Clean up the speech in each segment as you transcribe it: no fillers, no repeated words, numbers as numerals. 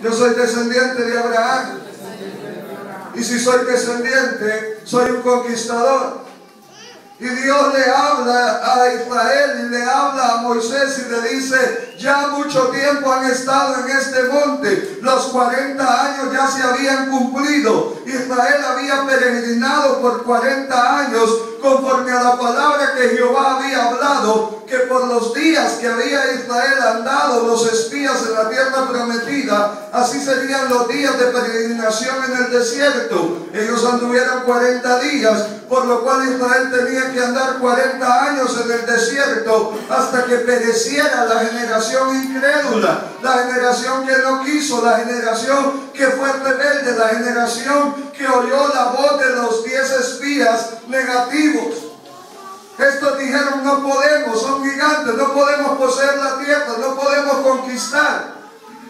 Yo soy descendiente de Abraham. Y si soy descendiente, soy un conquistador. Y Dios le habla a Israel y le habla a Moisés y le dice: ya mucho tiempo han estado en este monte, los 40 años ya se habían cumplido. Israel había peregrinado por 40 años conforme a la palabra que Jehová había hablado, que por los días que había Israel andado los espías en la tierra prometida, así serían los días de peregrinación en el desierto. Ellos anduvieron 40 días, por lo cual Israel tenía que andar 40 años en el desierto hasta que pereciera la generación incrédula, la generación que no quiso, la generación que fue rebelde, la generación que oyó la voz de los 10 espías negativos. Estos dijeron: no podemos, son gigantes, no podemos poseer la tierra, no podemos conquistar.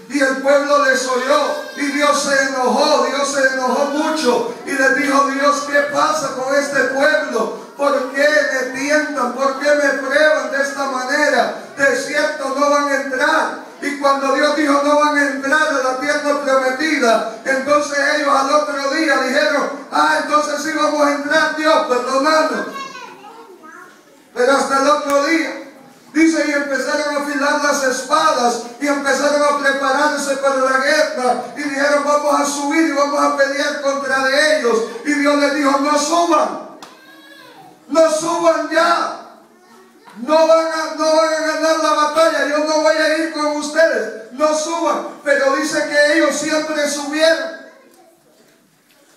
Y el pueblo les oyó y Dios se enojó mucho y les dijo: Dios, ¿qué pasa con este pueblo? ¿Por qué me tientan? ¿Por qué me prueban de esta manera? De cierto no van a entrar. Y cuando Dios dijo: no van a entrar a la tierra prometida, entonces ellos al otro día dijeron: entonces sí vamos a entrar, Dios, perdónanos. Pero hasta el otro día, dice, y empezaron a afilar las espadas y empezaron a prepararse para la guerra y dijeron: vamos a subir y vamos a pelear contra de ellos. Y Dios les dijo: no suban ya. No van a ganar la batalla, yo no voy a ir con ustedes, no suban. Pero dice que ellos siempre subieron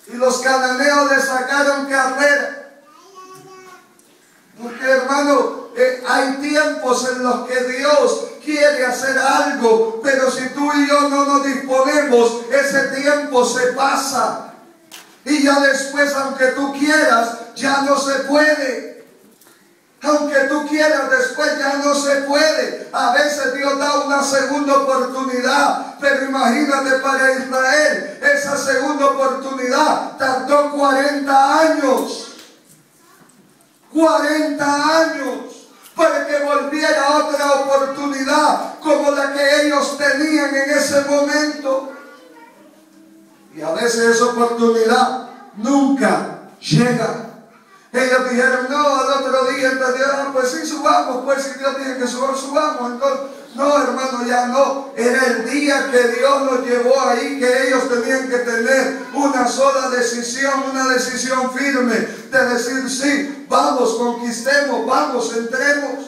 y los cananeos les sacaron carrera. Porque, hermano, hay tiempos en los que Dios quiere hacer algo, pero si tú y yo no nos disponemos, ese tiempo se pasa y ya después, aunque tú quieras, ya no se puede. Aunque tú quieras, después ya no se puede. A veces Dios da una segunda oportunidad, pero imagínate para Israel, esa segunda oportunidad tardó 40 años. 40 años para que volviera otra oportunidad como la que ellos tenían en ese momento. Y a veces esa oportunidad nunca llega. Ellos dijeron: no, al otro día, entonces, pues sí, subamos, pues si Dios dice que subamos, entonces, no, hermano, ya no. Era el día que Dios nos llevó ahí, que ellos tenían que tener una sola decisión, una decisión firme, de decir: sí, vamos, conquistemos, vamos, entremos.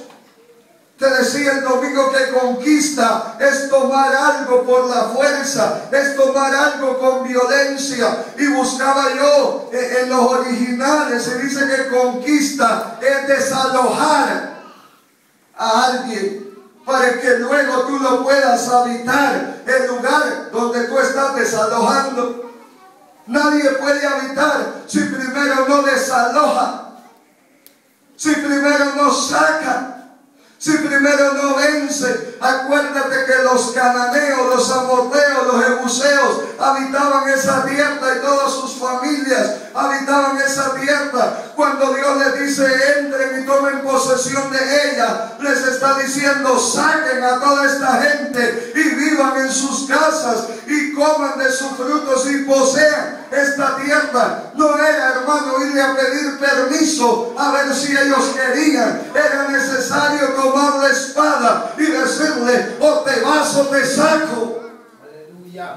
Te decía el domingo que conquista es tomar algo por la fuerza, es tomar algo con violencia. Y buscaba yo en los originales, se dice que conquista es desalojar a alguien para que luego tú no puedas habitar el lugar donde tú estás desalojando. Nadie puede habitar si primero no desaloja, si primero no saca, si primero no vence. Acuérdate que los cananeos, los amorreos, los jebuseos habitaban esa tierra y todas sus familias habitaban esa tierra. Cuando Dios les dice: entren y tomen posesión de ella, les está diciendo: saquen a toda esta gente y vivan en sus casas y coman de sus frutos y posean esta tierra. No era, hermano, irle a pedir permiso a ver si ellos querían. Era necesario tomar la espada y decirle: o te vas o te saco. Aleluya.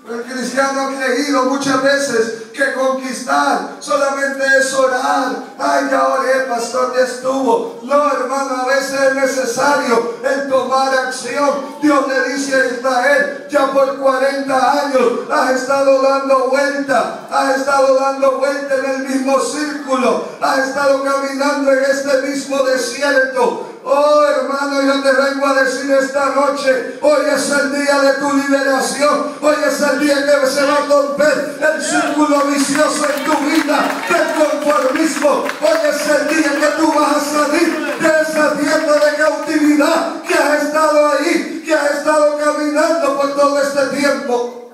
El cristiano ha creído muchas veces que conquistar solamente es orar. Ay, ya oré, pastor, ya estuvo. No, hermano, a veces es necesario el tomar acción. Dios le dice a Israel: ya por 40 años has estado dando vuelta, en el mismo círculo, has estado caminando en este mismo desierto. Oh, hermano, yo te vengo a decir esta noche: hoy es el día de tu liberación. Hoy es el día que se va a romper el círculo vicioso en tu vida del conformismo. Hoy es el día que tú vas a salir de esa tierra de cautividad que has estado ahí, que has estado caminando por todo este tiempo.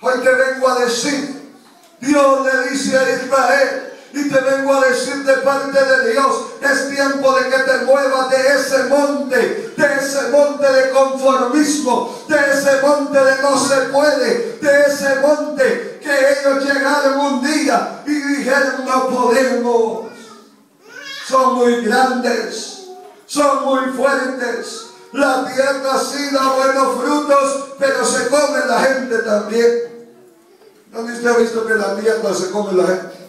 Hoy te vengo a decir: Dios le dice a Israel: Y te vengo a decir de parte de Dios, es tiempo de que te muevas de ese monte de conformismo, de ese monte de no se puede, de ese monte que ellos llegaron un día y dijeron no podemos. Son muy grandes, son muy fuertes. La tierra sí da buenos frutos, pero se come la gente también. ¿Dónde usted ha visto que la tierra se come la gente?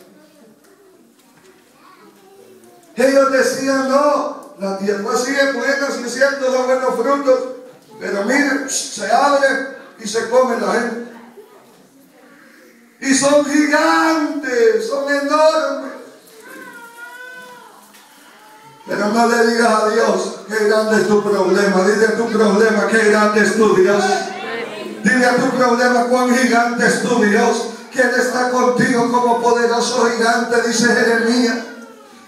Ellos decían, no, la tierra sí es buena, sí es cierto, da buenos frutos, pero miren, se abre y se come la gente. Y son gigantes, son enormes. Pero no le digas a Dios qué grande es tu problema. Dile a tu problema qué grande es tu Dios. Dile a tu problema cuán gigante es tu Dios. Que Él está contigo como poderoso gigante, dice Jeremías.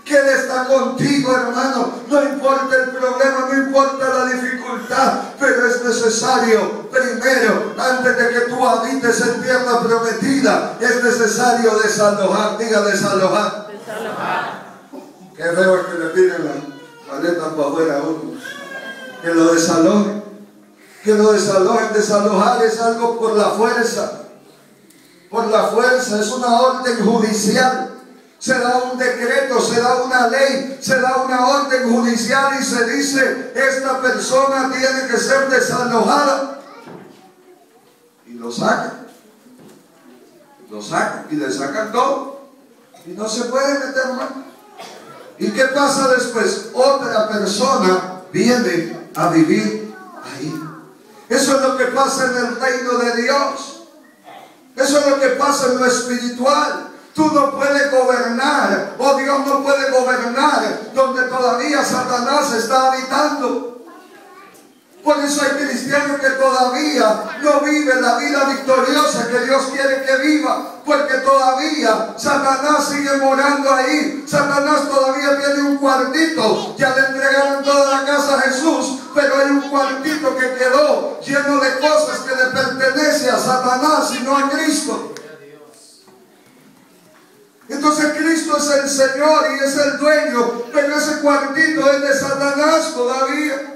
Que Él está contigo, hermano. No importa el problema, no importa la dificultad, pero es necesario, primero, antes de que tú habites en tierra prometida, es necesario desalojar. Diga desalojar. Desalojar. Qué feo es que le piden las maletas para afuera a uno. Que lo desalojen. Que lo desalojen. Desalojar es algo por la fuerza. Por la fuerza. Es una orden judicial. Se da un decreto, se da una ley, se da una orden judicial y se dice, esta persona tiene que ser desalojada. Y lo sacan. Lo sacan y le sacan todo. Y no se puede meter más. ¿Y qué pasa después? Otra persona viene a vivir ahí. Eso es lo que pasa en el reino de Dios. Eso es lo que pasa en lo espiritual. Tú no puedes gobernar, o Dios no puede gobernar donde todavía Satanás está habitando. Por eso hay cristianos que todavía no viven la vida victoriosa que Dios quiere que viva. Porque todavía Satanás sigue morando ahí. Satanás todavía tiene un cuartito. Ya le entregaron toda la casa a Jesús, pero hay un cuartito que quedó lleno de cosas que le pertenece a Satanás y no a Cristo. Entonces Cristo es el Señor y es el dueño, pero ese cuartito es de Satanás todavía.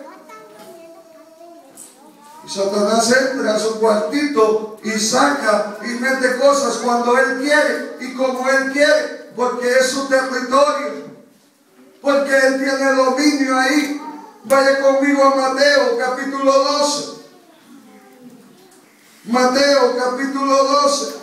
Satanás entra a su cuartito y saca y mete cosas cuando él quiere y como él quiere, porque es su territorio, porque él tiene dominio ahí. Vaya conmigo a Mateo capítulo 12. Mateo capítulo 12.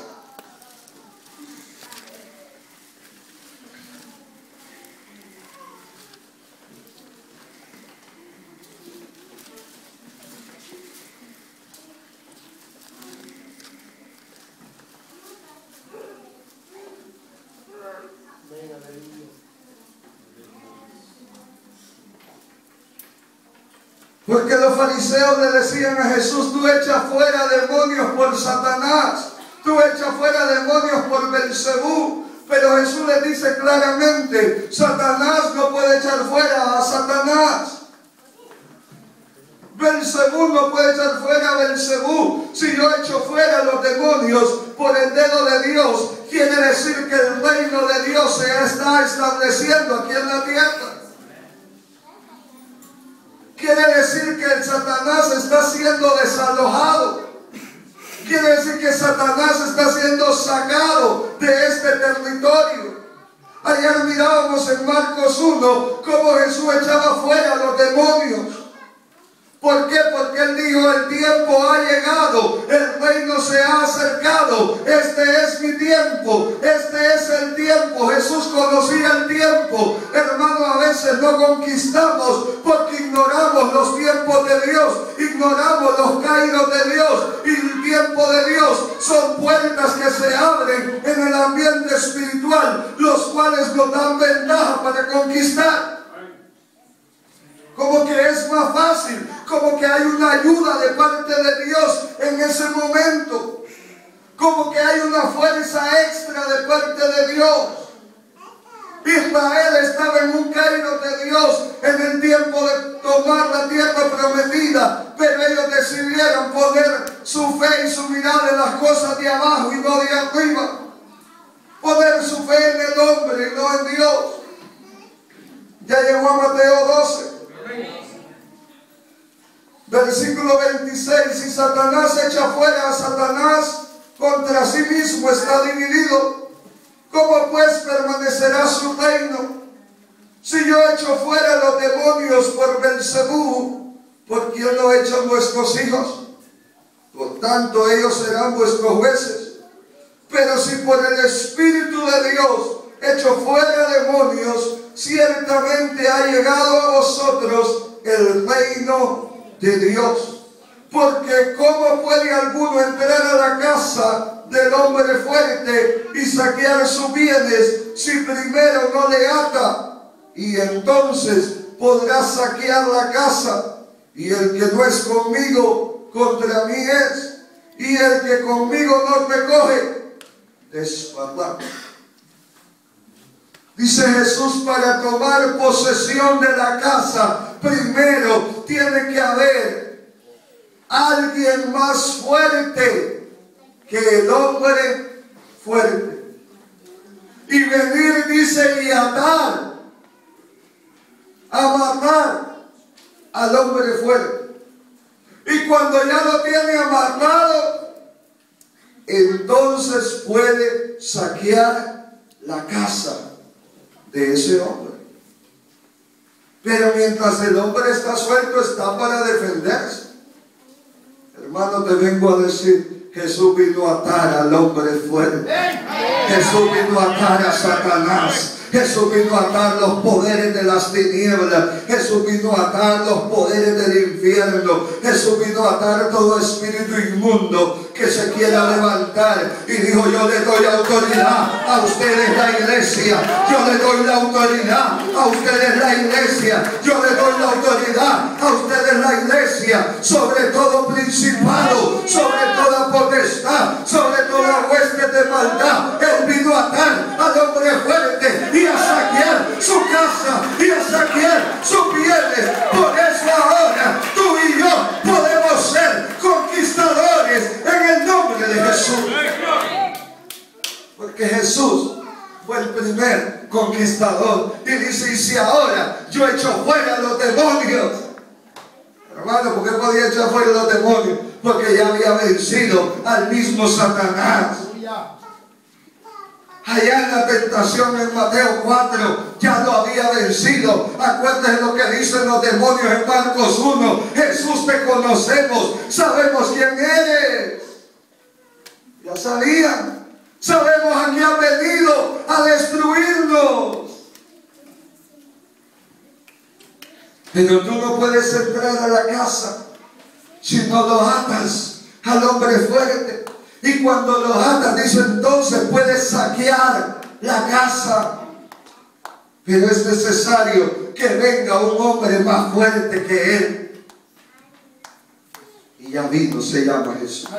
Porque los fariseos le decían a Jesús, tú echas fuera demonios por Satanás, tú echas fuera demonios por Belcebú. Pero Jesús les dice claramente, Satanás no puede echar fuera a Satanás. Belcebú no puede echar fuera a Belcebú. Si yo echo fuera los demonios por el dedo de Dios, quiere decir que el reino de Dios se está estableciendo aquí en la tierra. Quiere decir que el Satanás está siendo desalojado. Quiere decir que Satanás está siendo sacado de este territorio. Ayer mirábamos en Marcos 1 cómo Jesús echaba fuera a los demonios. ¿Por qué? Porque Él dijo, el tiempo ha llegado, el reino se ha acercado, este es mi tiempo, este es el tiempo. Jesús conocía el tiempo. Hermano, a veces no conquistamos porque ignoramos los tiempos de Dios, ignoramos los kairos de Dios, y el tiempo de Dios son puertas que se abren en el ambiente espiritual, los cuales nos dan ventaja para conquistar. Como que es más fácil, como que hay una ayuda de parte de Dios en ese momento, como que hay una fuerza extra de parte de Dios. Israel estaba en un cairo de Dios en el tiempo de tomar la tierra prometida, pero ellos decidieron poner su fe y su mirada en las cosas de abajo y no de arriba. poner su fe en el hombre y no en Dios. Ya llegó a Mateo 12, versículo 26. Si Satanás echa fuera a Satanás, contra sí mismo está dividido. ¿Cómo pues permanecerá su reino? Si yo echo fuera los demonios por Belzebú, ¿por quién lo echan vuestros hijos? Por tanto, ellos serán vuestros jueces. Pero si por el Espíritu de Dios echo fuera demonios, ciertamente ha llegado a vosotros el reino de Dios. Porque ¿cómo puede alguno entrar a la casa del hombre fuerte y saquear sus bienes si primero no le ata? Y entonces podrá saquear la casa. Y el que no es conmigo, contra mí es. Y el que conmigo no recoge, desparrama. Dice Jesús, para tomar posesión de la casa, primero tiene que haber alguien más fuerte que el hombre fuerte. Y venir, dice, y atar, amarrar al hombre fuerte. Y cuando ya lo tiene amarrado, entonces puede saquear la casa de ese hombre. Pero mientras el hombre está suelto, está para defenderse. Hermano, te vengo a decir, Jesús vino a atar al hombre fuerte. Jesús vino a atar a Satanás. Jesús vino a atar los poderes de las tinieblas. Jesús vino a atar los poderes del infierno. Jesús vino a atar todo espíritu inmundo que se quiera levantar. Y dijo, yo le doy autoridad a ustedes la iglesia. Yo le doy la autoridad a ustedes la iglesia. Yo le doy la autoridad a ustedes la iglesia. Sobre todo principado, sobre toda potestad, sobre toda hueste de maldad. Él vino a atar al hombre fuerte y a saquear su casa y a saquear sus bienes. Por eso ahora tú y yo podemos ser conquistadores en el nombre de Jesús. Porque Jesús fue el primer conquistador. Y dice, y si ahora yo echo fuera los demonios. Hermano, ¿por qué podía echar fuera los demonios? Porque ya había vencido al mismo Satanás. Allá en la tentación en Mateo 4 ya lo había vencido. Acuérdense lo que dicen los demonios en Marcos 1. Jesús, te conocemos, sabemos quién eres. Ya sabían. Sabemos a quién ha venido a destruirnos. Pero tú no puedes entrar a la casa si no lo atas al hombre fuerte. Y cuando lo atas, dice, entonces puedes saquear la casa. Pero es necesario que venga un hombre más fuerte que él. Y ya vino, se llama Jesús.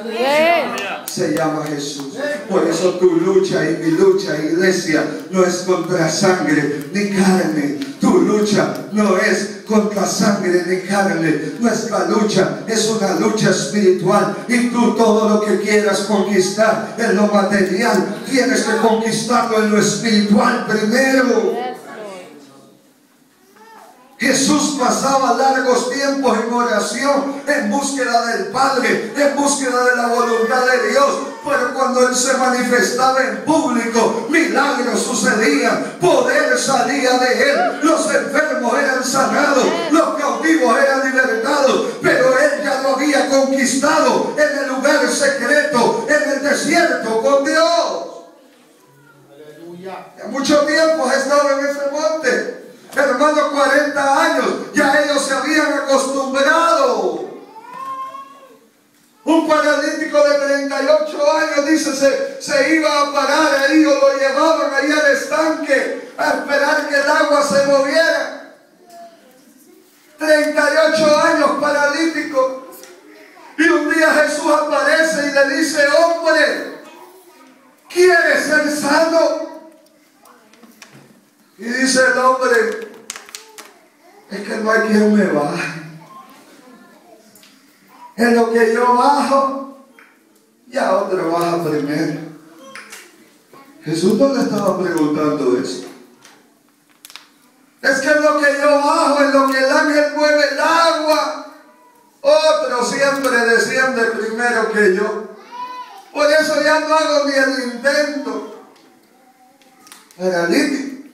Se llama Jesús. Por eso tu lucha y mi lucha, iglesia, no es contra sangre ni carne. Tu lucha no es contra sangre ni carne. Nuestra lucha es una lucha espiritual. Y tú todo lo que quieras conquistar en lo material, tienes que conquistarlo en lo espiritual primero. Jesús pasaba largos tiempos en oración, en búsqueda del Padre, en búsqueda de la voluntad de Dios. Pero cuando Él se manifestaba en público, milagros sucedían, poder salía de Él, los enfermos eran sanados, los cautivos eran libertados. Pero Él ya lo había conquistado en el lugar secreto, en el desierto con Dios. Ya mucho tiempo ha estado en ese monte. Hermano, 40 años, ya ellos se habían acostumbrado. Un paralítico de 38 años, dice, se iba a parar ahí o lo llevaban ahí al estanque a esperar que el agua se moviera. 38 años paralítico. Y un día Jesús aparece y le dice, hombre, ¿quieres ser sano? Y dice el hombre, es que no hay quien me baje. En lo que yo bajo, ya otro baja primero. Jesús no le estaba preguntando eso. Es que en lo que yo bajo, en lo que el ángel mueve el agua, otro siempre desciende primero que yo. Por eso ya no hago ni el intento. Paralítico.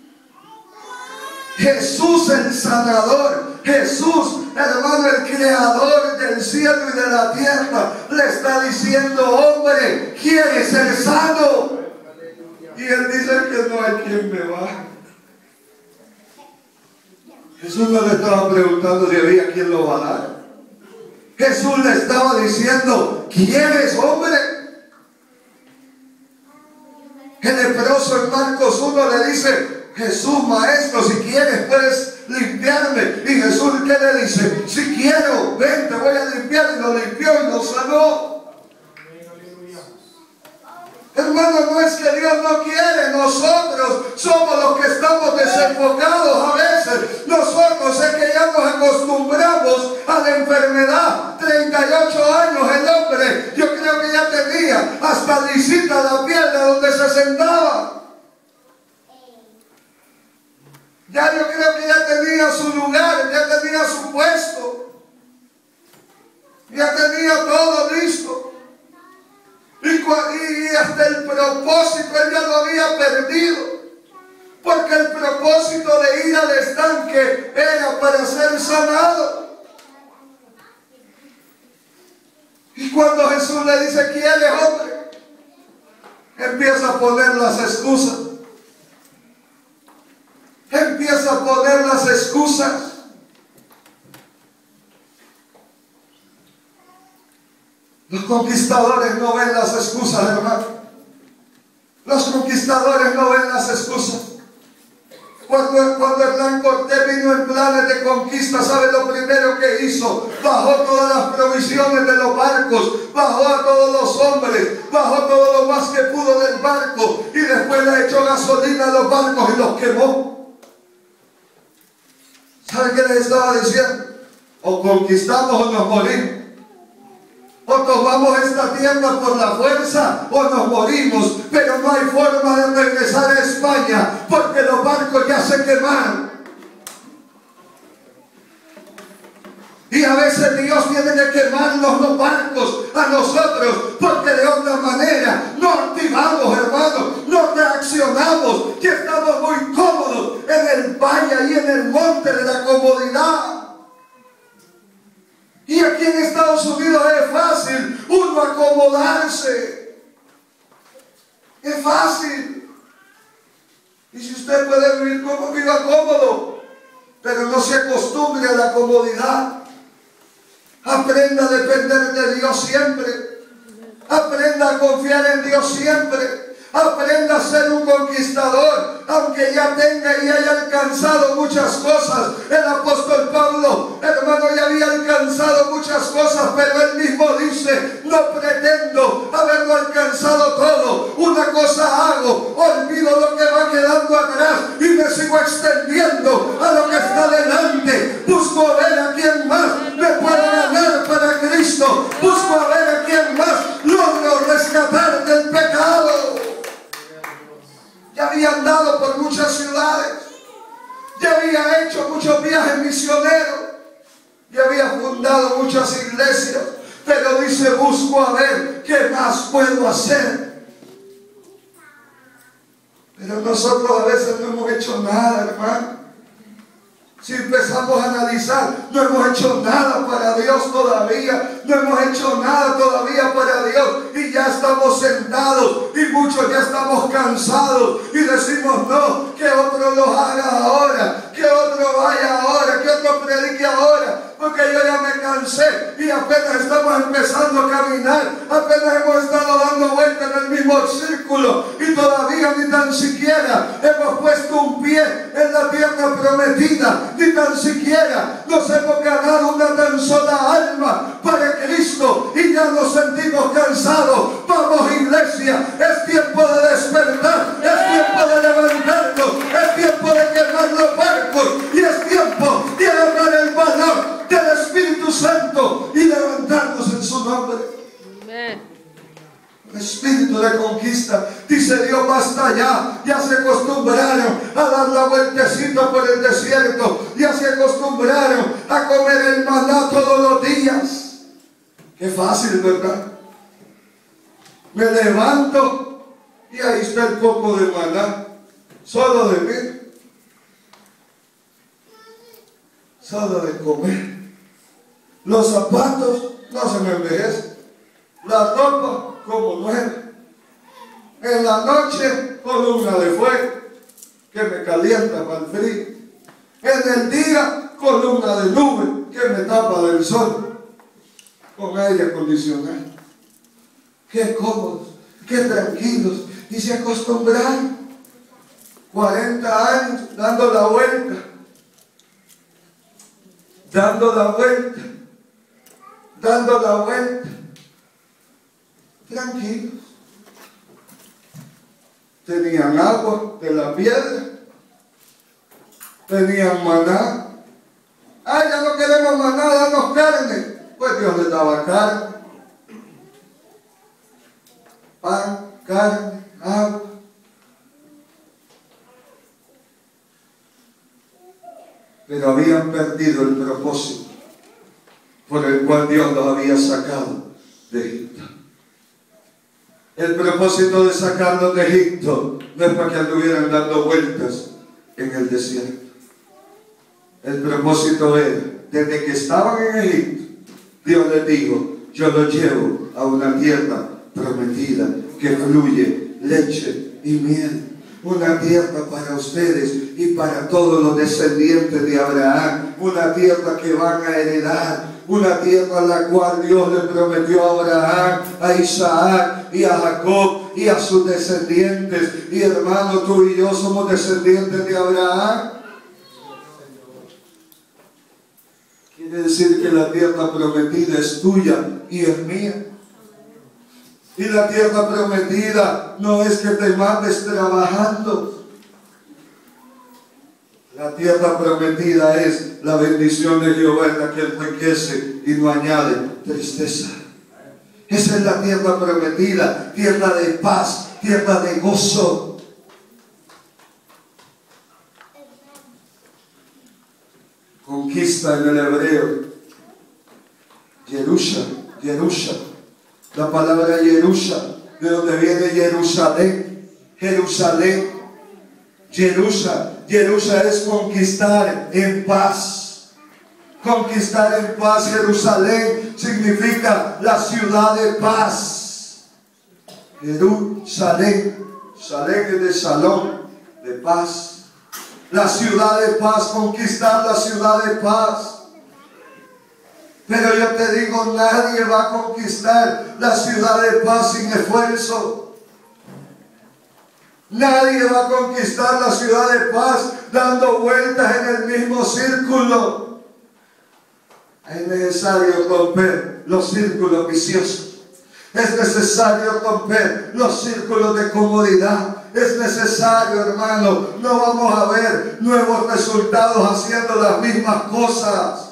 Jesús el sanador, Jesús, hermano, el creador del cielo y de la tierra, le está diciendo: hombre, ¿quieres ser sano? Y él dice que no hay quien me baje. Jesús no le estaba preguntando si había quien lo bajara. Jesús le estaba diciendo: ¿quieres, hombre? El leproso en Marcos 1 le dice: Jesús, maestro, si quieres puedes limpiarme. Y Jesús, ¿qué le dice? Si quiero, ven, te voy a limpiar. Y lo limpió y lo sanó. Hermano, no es que Dios no quiere, nosotros somos los que estamos desenfocados a veces. Nosotros es que ya nos acostumbramos a la enfermedad. 38 años el hombre, yo creo que ya tenía hasta lisita la piedra donde se sentaba. Ya yo creo que ya tenía su lugar, ya tenía su puesto, ya tenía todo listo. Y hasta el propósito él ya lo había perdido. Porque el propósito de ir al estanque era para ser sanado. Y cuando Jesús le dice: ¿quieres, hombre?, empieza a poner las excusas. Empieza a poner las excusas. Los conquistadores no ven las excusas, hermano. Los conquistadores no ven las excusas. Cuando Hernán Cortés vino en planes de conquista, ¿sabe lo primero que hizo? Bajó todas las provisiones de los barcos, bajó a todos los hombres, bajó todo lo más que pudo del barco y después le echó gasolina a los barcos y los quemó. ¿Sabe qué les estaba diciendo? O conquistamos o nos morimos. O tomamos esta tierra por la fuerza o nos morimos, pero no hay forma de regresar a España porque los barcos ya se quemaron. Y a veces Dios tiene que quemarnos los barcos a nosotros, porque de otra manera no activamos, hermanos, no reaccionamos, que estamos muy cómodos en el valle y en el monte de la comodidad. Y aquí en Estados Unidos es fácil uno acomodarse. Es fácil. Y si usted puede vivir como viva cómodo, pero no se acostumbre a la comodidad. Aprenda a depender de Dios siempre. Aprenda a confiar en Dios siempre. Aprenda a ser un conquistador, aunque ya tenga y haya alcanzado muchas cosas. El apóstol Pablo, hermano, ya había alcanzado muchas cosas, pero él mismo dice: no pretendo haberlo alcanzado todo. Una cosa hago, olvido lo que va quedando atrás y me sigo extendiendo a lo que está delante. Busco a ver a quién más me puedo ganar para Cristo. Busco a ver a quién más logro rescatar del pecado. Ya había andado por muchas ciudades, ya había hecho muchos viajes misioneros, ya había fundado muchas iglesias, pero dice: busco a ver qué más puedo hacer. Pero nosotros a veces no hemos hecho nada, hermano. Si empezamos a analizar, no hemos hecho nada para Dios todavía. No hemos hecho nada todavía para Dios. Y ya estamos sentados. Y muchos ya estamos cansados. Y decimos: no, que otro lo haga ahora. Que otro vaya ahora. Que otro predique ahora. Porque yo ya me cansé. Y apenas estamos empezando a caminar. Apenas hemos estado dando vueltas en el mismo círculo. Y todavía ni tan siquiera hemos puesto un pie en la tierra prometida. Ni tan siquiera nos hemos ganado una tan sola alma para Cristo y ya nos sentimos cansados. Vamos, iglesia, es tiempo de despertar, es tiempo de levantarnos, es tiempo de quemar los barcos y es tiempo de agarrar el valor del Espíritu Santo y levantarnos en su nombre. Amén. Espíritu de conquista. Dice Dios, basta ya. Ya se acostumbraron a dar la vueltecita por el desierto. Ya se acostumbraron a comer el maná todos los días. Qué fácil, ¿verdad? Me levanto y ahí está el coco de maná. Solo de mí. Solo de comer. Los zapatos no se me envejecen. La ropa como nueva. En la noche, columna de fuego que me calienta para el frío. En el día, columna de nube que me tapa del sol. Con aire acondicionado. Qué cómodos, qué tranquilos. Y se acostumbraron. 40 años dando la vuelta. Dando la vuelta. Dando la vuelta. Tranquilos. Tenían agua de la piedra. Tenían maná. Ah, ya no queremos maná, danos carne. Pues Dios les daba carne. Pan, carne, agua. Pero habían perdido el propósito por el cual Dios los había sacado de Egipto. El propósito de sacarlos de Egipto no es para que anduvieran dando vueltas en el desierto. El propósito era, desde que estaban en Egipto, Dios les dijo, yo los llevo a una tierra prometida que fluye leche y miel. Una tierra para ustedes y para todos los descendientes de Abraham. Una tierra que van a heredar. Una tierra a la cual Dios le prometió a Abraham, a Isaac y a Jacob y a sus descendientes. Y hermano, tú y yo somos descendientes de Abraham. Quiere decir que la tierra prometida es tuya y es mía. Y la tierra prometida no es que te mates trabajando. La tierra prometida es la bendición de Jehová, en la que enriquece y no añade tristeza. Esa es la tierra prometida, tierra de paz, tierra de gozo. Conquista en el hebreo. Yerusha. La palabra Yerusha, de donde viene Jerusalén. Yerusha es conquistar en paz. Conquistar en paz. Jerusalén significa la ciudad de paz. Jerusalén. Salén es de salón, de paz. La ciudad de paz, conquistar la ciudad de paz. Pero yo te digo, nadie va a conquistar la ciudad de paz sin esfuerzo. Nadie va a conquistar la ciudad de paz dando vueltas en el mismo círculo. Es necesario romper los círculos viciosos. Es necesario romper los círculos de comodidad. Es necesario, hermano. No vamos a ver nuevos resultados haciendo las mismas cosas.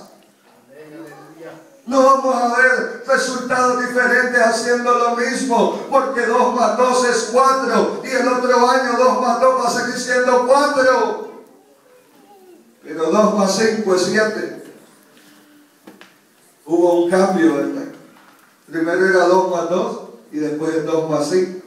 No vamos a ver resultados diferentes haciendo lo mismo, porque 2 más 2 es 4 y el otro año 2 más 2 va a seguir siendo 4, pero 2 más 5 es 7. Hubo un cambio, ¿verdad? Primero era 2 más 2 y después es 2 más 5.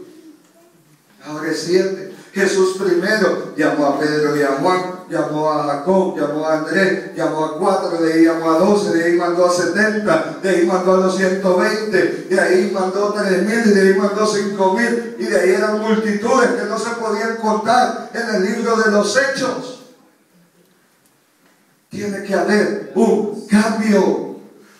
Ahora es 7. Jesús primero llamó a Pedro y a Juan, llamó a Jacob, llamó a Andrés, llamó a 4, de ahí llamó a 12, de ahí mandó a 70, de ahí mandó a los 120, de ahí mandó 3,000, de ahí mandó 5,000, y de ahí eran multitudes que no se podían contar en el libro de los Hechos. Tiene que haber un cambio.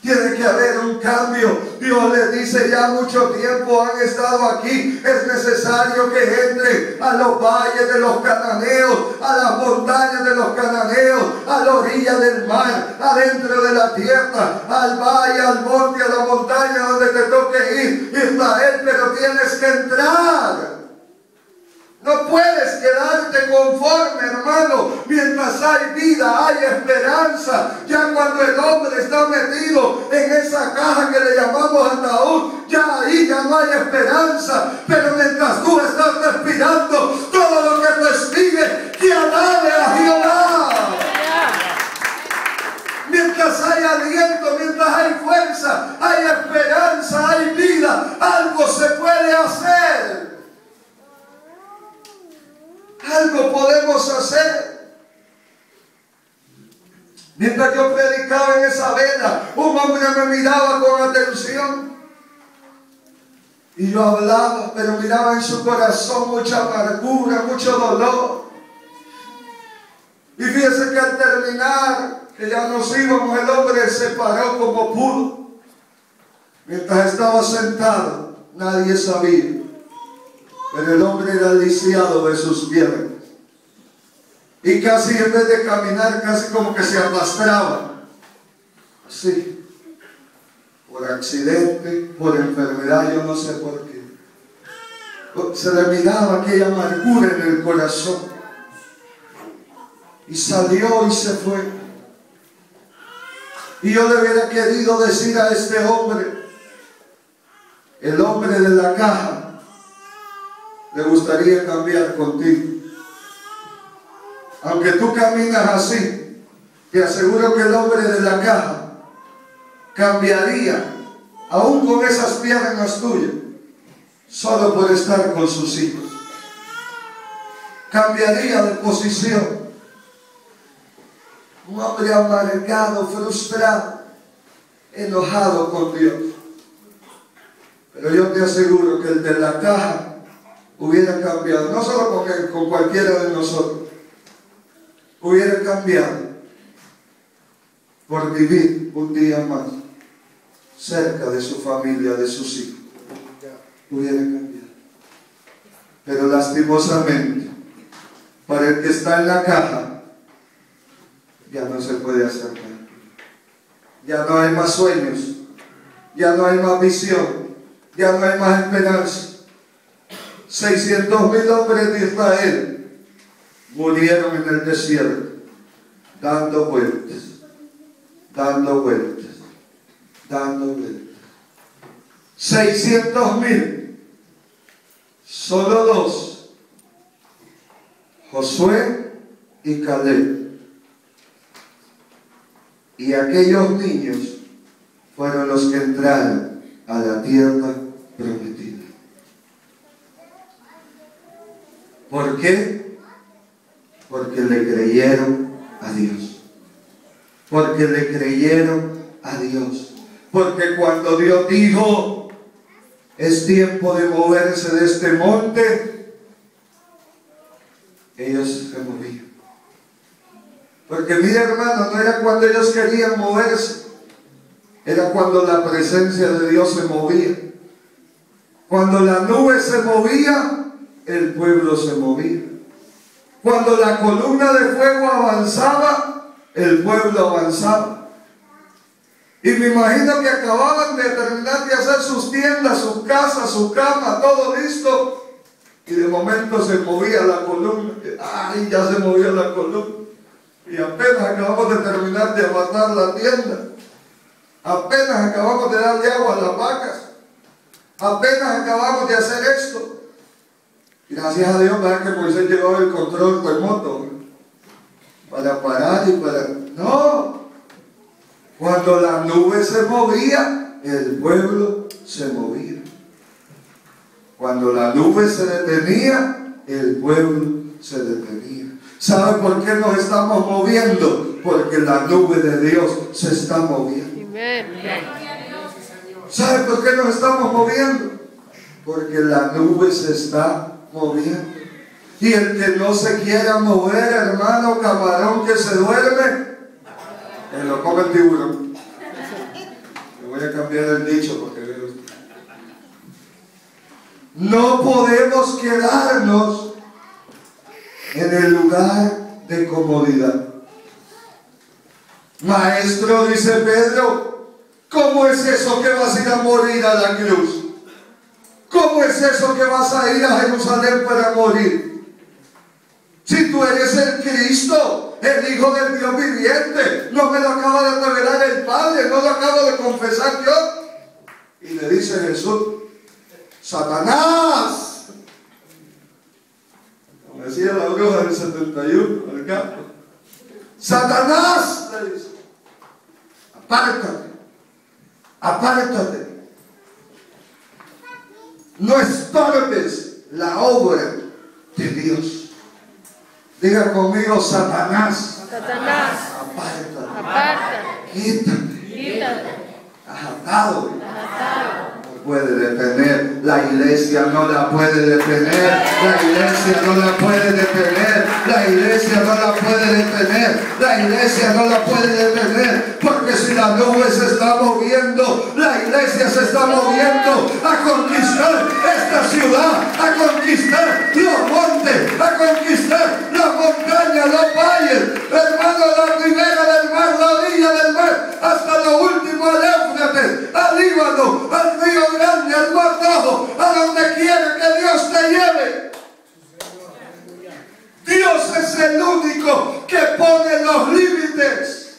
Tiene que haber un cambio. Dios les dice, ya mucho tiempo han estado aquí. Es necesario que entren a los valles de los cananeos, a las montañas de los cananeos, a la orilla del mar, adentro de la tierra, al valle, al monte, a la montaña donde te toque ir, Israel, pero tienes que entrar. No puedes quedarte conforme, hermano. Mientras hay vida, hay esperanza. Ya cuando el hombre está metido en esa caja que le llamamos ataúd, ya ahí ya no hay esperanza. Pero mientras tú estás respirando, todo lo que respire, que alabe a Jehová. Mientras hay aliento, mientras hay fuerza, hay esperanza, hay vida, algo se puede hacer. Algo podemos hacer. Mientras yo predicaba en esa vela, un hombre me miraba con atención. Y yo hablaba, pero miraba en su corazón mucha amargura, mucho dolor. Y fíjese que al terminar, que ya nos íbamos, el hombre se paró como pudo. Mientras estaba sentado, nadie sabía. Pero el hombre era lisiado de sus piernas. Y casi en vez de caminar, casi como que se arrastraba. Así. Por accidente, por enfermedad, yo no sé por qué. Se le miraba aquella amargura en el corazón. Y salió y se fue. Y yo le hubiera querido decir a este hombre, el hombre de la caja, le gustaría cambiar contigo. Aunque tú caminas así, te aseguro que el hombre de la caja cambiaría, aún con esas piernas tuyas, solo por estar con sus hijos. Cambiaría de posición. Un hombre amargado, frustrado, enojado con Dios. Pero yo te aseguro que el de la caja hubiera cambiado, no solo con él, con cualquiera de nosotros, hubiera cambiado por vivir un día más cerca de su familia, de sus hijos. Hubiera cambiado. Pero lastimosamente, para el que está en la caja, ya no se puede hacer nada. Ya no hay más sueños, ya no hay más visión, ya no hay más esperanza. 600,000 hombres de Israel murieron en el desierto, dando vueltas, dando vueltas, dando vueltas. 600,000, solo dos, Josué y Caleb. Y aquellos niños fueron los que entraron a la tierra prometida. ¿Por qué? Porque le creyeron a Dios. Porque le creyeron a Dios. Porque cuando Dios dijo, es tiempo de moverse de este monte, ellos se movían. Porque mira, hermano, no era cuando ellos querían moverse, era cuando la presencia de Dios se movía. Cuando la nube se movía, el pueblo se movía. Cuando la columna de fuego avanzaba, el pueblo avanzaba. Y me imagino que acababan de terminar de hacer sus tiendas, sus casas, su cama, todo listo. Y de momento se movía la columna. ¡Ay! Ya se movía la columna. Y apenas acabamos de terminar de abarrar la tienda. Apenas acabamos de darle agua a las vacas. Apenas acabamos de hacer esto. Gracias a Dios, ¿verdad? Que Moisés llevaba el control remoto para parar y para... No. Cuando la nube se movía, el pueblo se movía. Cuando la nube se detenía, el pueblo se detenía. ¿Sabe por qué nos estamos moviendo? Porque la nube de Dios se está moviendo. ¿Sabe por qué nos estamos moviendo? Porque la nube se está moviendo. Y el que no se quiera mover, hermano, camarón que se duerme, que lo come el tiburón. Le voy a cambiar el dicho porque veo usted. No podemos quedarnos en el lugar de comodidad. Maestro, dice Pedro, ¿cómo es eso que vas a ir a morir a la cruz? ¿Cómo es eso que vas a ir a Jerusalén para morir? tú eres el Cristo, el Hijo del Dios viviente, no me lo acaba de revelar el Padre, no lo acabo de confesar yo. Y le dice Jesús: Satanás, como decía la bruja del 71, acá, Satanás, le dice, apártate, apártate, no estorbes la obra de Dios. Diga conmigo: Satanás, Satanás, apártate, apártate, quítate, quítate, atado. atado. No puede detener, la iglesia no la puede detener, la iglesia no la puede detener, la iglesia no la puede detener, la iglesia no la puede detener, porque si la nube se está moviendo, la iglesia se está moviendo a conquistar esta ciudad, a conquistar los montes, a conquistar las montañas, los valles, hermano, la ribera del mar, la orilla del mar, hasta lo último, al Éufrates, al Líbano, al río grande, al mar rojo, a donde quiera que Dios te lleve. Dios es el único que pone los límites.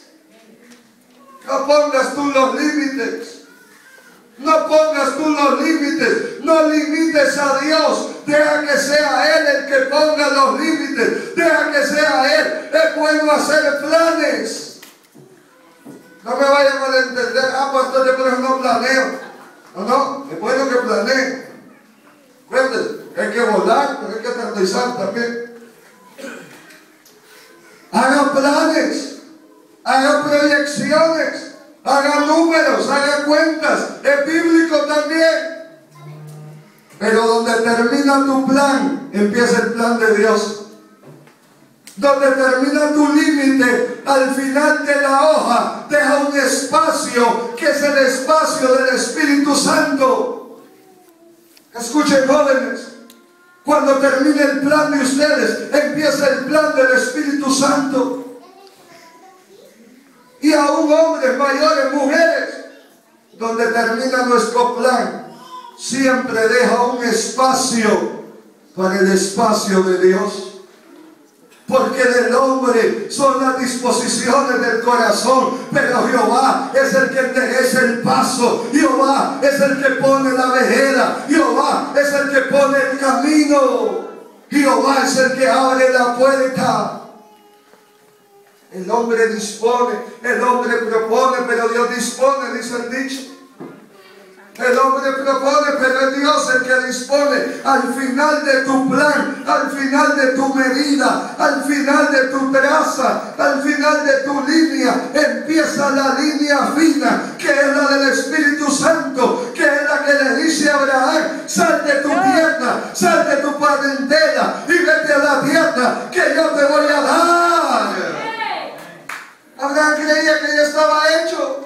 No pongas tú los límites. No pongas tú los límites. No limites a Dios. Deja que sea Él el que ponga los límites. Deja que sea Él. Es bueno hacer planes. No me vayan a entender: ah, pastor, yo por eso no planeo. No, es bueno que planee. Acuérdense, hay que volar, pero hay que aterrizar también. Haga planes, haga proyecciones, haga números, haga cuentas. Es bíblico también. Pero donde termina tu plan, empieza el plan de Dios. Donde termina tu límite, al final de la hoja, deja un espacio que es el espacio del Espíritu Santo. Escuchen, jóvenes, cuando termine el plan de ustedes, empieza el plan del Espíritu Santo. Y aún hombres, mayores, mujeres, donde termina nuestro plan, siempre deja un espacio para el espacio de Dios. Porque del hombre son las disposiciones del corazón, pero Jehová es el que endereza el paso. Jehová es el que pone la vejera. Jehová es el que pone el camino. Jehová es el que abre la puerta. El hombre dispone, el hombre propone, pero Dios dispone, dice el dicho. El hombre propone, pero es Dios el que dispone. Al final de tu plan, al final de tu medida, al final de tu traza, al final de tu línea, empieza la línea fina, que es la del Espíritu Santo, que es la que le dice a Abraham: sal de tu tierra, sal de tu parentela y vete a la tierra que yo te voy a dar. Abraham creía que ya estaba hecho.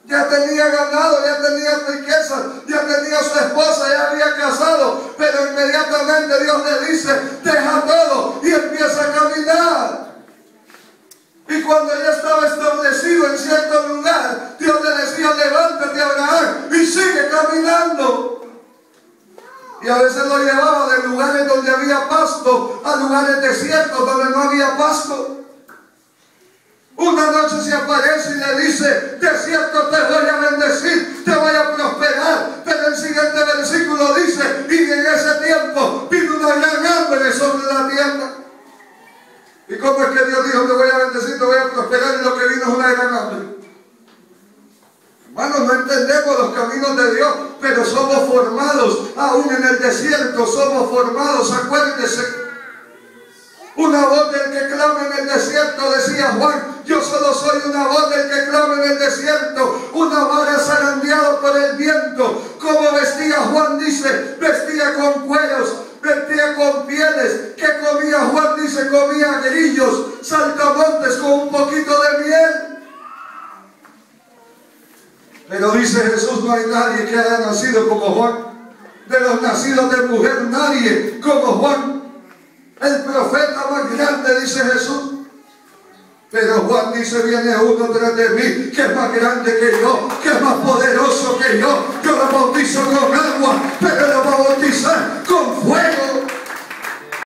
Ya tenía ganado, ya tenía riquezas, ya tenía su esposa, ya había casado, pero inmediatamente Dios le dice: deja todo y empieza a caminar. Y cuando ya estaba establecido en cierto lugar, Dios le decía: levántate, Abraham, y sigue caminando. Y a veces lo llevaba de lugares donde había pasto a lugares desiertos donde no había pasto. Una noche se aparece y le dice: de cierto te voy a bendecir, te voy a prosperar. Pero el siguiente versículo dice: y en ese tiempo vino una gran hambre sobre la tierra. ¿Y cómo es que Dios dijo: te voy a bendecir, te voy a prosperar, y lo que vino es una gran hambre? Hermanos, no entendemos los caminos de Dios, pero somos formados aún en el desierto, somos formados, acuérdense. Una voz del que clama en el desierto, decía Juan: yo solo soy una voz del que clama en el desierto, una vara zarandeada por el viento. ¿Cómo vestía Juan? Dice: vestía con cueros, vestía con pieles. ¿Qué comía Juan? Dice: comía grillos, saltamontes con un poquito de miel. Pero dice Jesús: no hay nadie que haya nacido como Juan. De los nacidos de mujer, nadie como Juan, el profeta más grande, dice Jesús. Pero Juan dice: viene uno tras de mí, que es más grande que yo, que es más poderoso que yo. Yo lo bautizo con agua, pero lo va a bautizar con fuego.